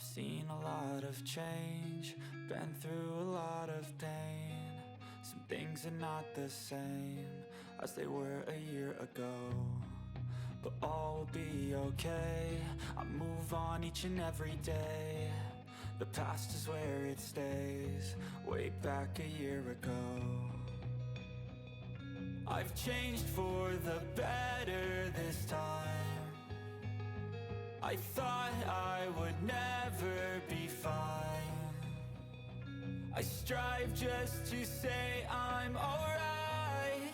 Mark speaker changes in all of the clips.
Speaker 1: I've seen a lot of change, been through a lot of pain. Some things are not the same as they were a year ago, but all will be okay. I move on each and every day. The past is where it stays, way back a year ago. I've changed for the better this time. I thought I would never be fine. I strive just to say I'm alright,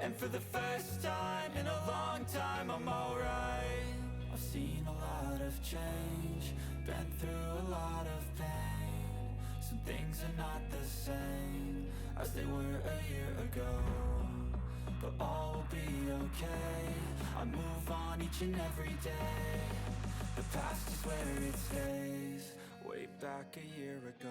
Speaker 1: and for the first time in a long time I'm alright. I've seen a lot of change, been through a lot of pain. Some things are not the same as they were a year ago, but all will be okay. I move on each and every day. The past is where it stays, way back a year ago.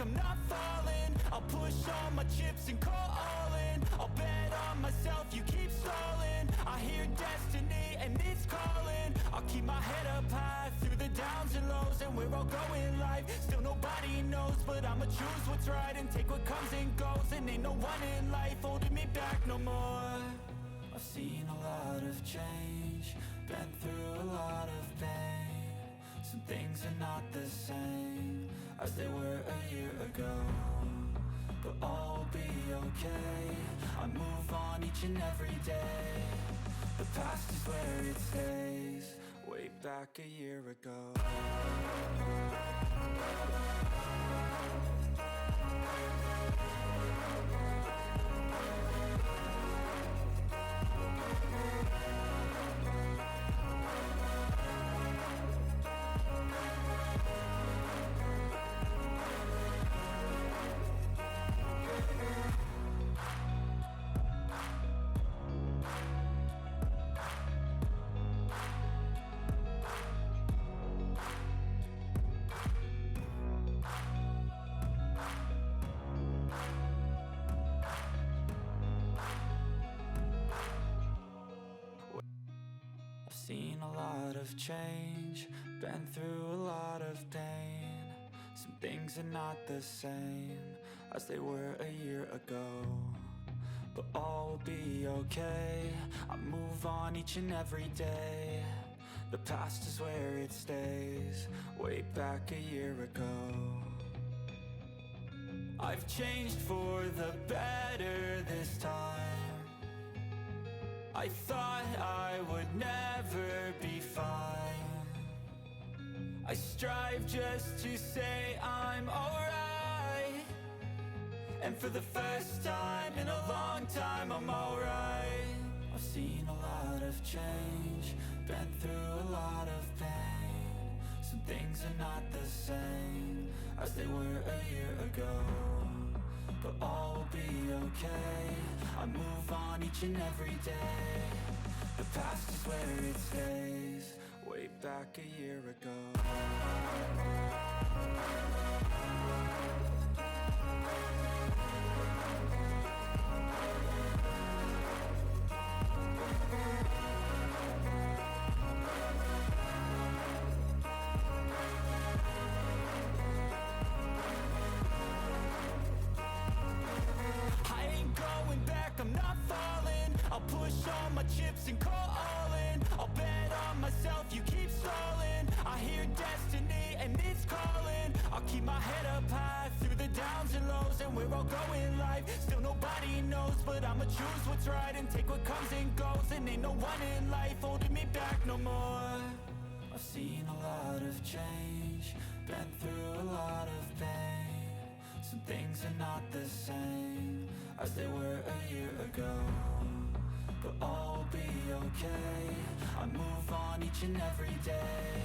Speaker 1: I'm not falling, I'll push all my chips and call all in. I'll bet on myself, you keep stalling. I hear destiny and it's calling. I'll keep my head up high through the downs and lows, and we're all going live. Still nobody knows, but I'ma choose what's right and take what comes and goes. And ain't no one in life holding me back no more. I've seen a lot of change, been through a lot of pain. Some things are not the same as they were a year ago, but all will be okay. I move on each and every day. The past is where it stays, way back a year ago. Seen a lot of change, been through a lot of pain. Some things are not the same as they were a year ago, but all will be okay. I move on each and every day. The past is where it stays, way back a year ago. I've changed for the better this time. I thought I would never be fine. I strive just to say I'm alright, and for the first time in a long time I'm alright. I've seen a lot of change, been through a lot of pain. Some things are not the same as they were a year ago, but all will be okay. I move on each and every day. The past is where it stays, way back a year ago. I'm not falling, I'll push all my chips and call all in. I'll bet on myself, you keep stalling. I hear destiny and it's calling. I'll keep my head up high through the downs and lows, and we're all going live. Still nobody knows, but I'ma choose what's right and take what comes and goes. And ain't no one in life holding me back no more. I've seen a lot of change, been through a lot of pain. Some things are not the same as they were a year ago, but all will be okay. I move on each and every day.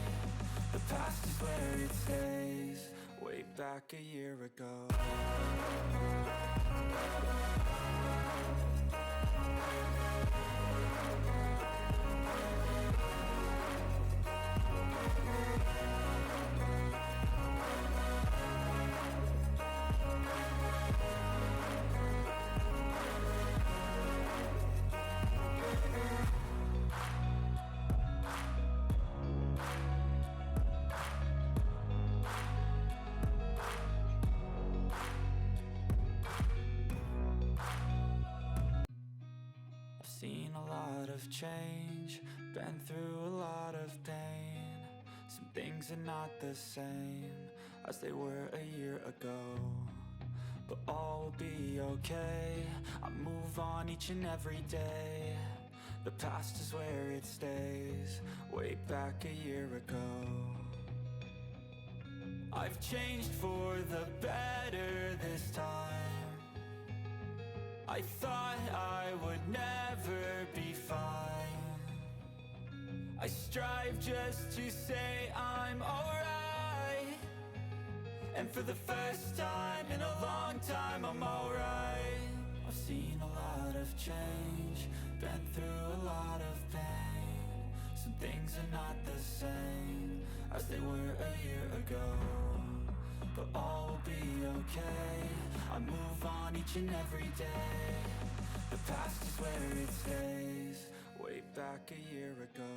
Speaker 1: The past is where it stays, way back a year ago. seen a lot of change, been through a lot of pain. Some things are not the same as they were a year ago, but all will be okay. I move on each and every day. The past is where it stays, way back a year ago. I've changed for the better this time. I thought I would never be fine. I strive just to say I'm alright, and for the first time in a long time I'm alright. I've seen a lot of change, been through a lot of pain. Some things are not the same as they were a year ago, but all will be okay. I move on each and every day. The past is where it stays, way back a year ago.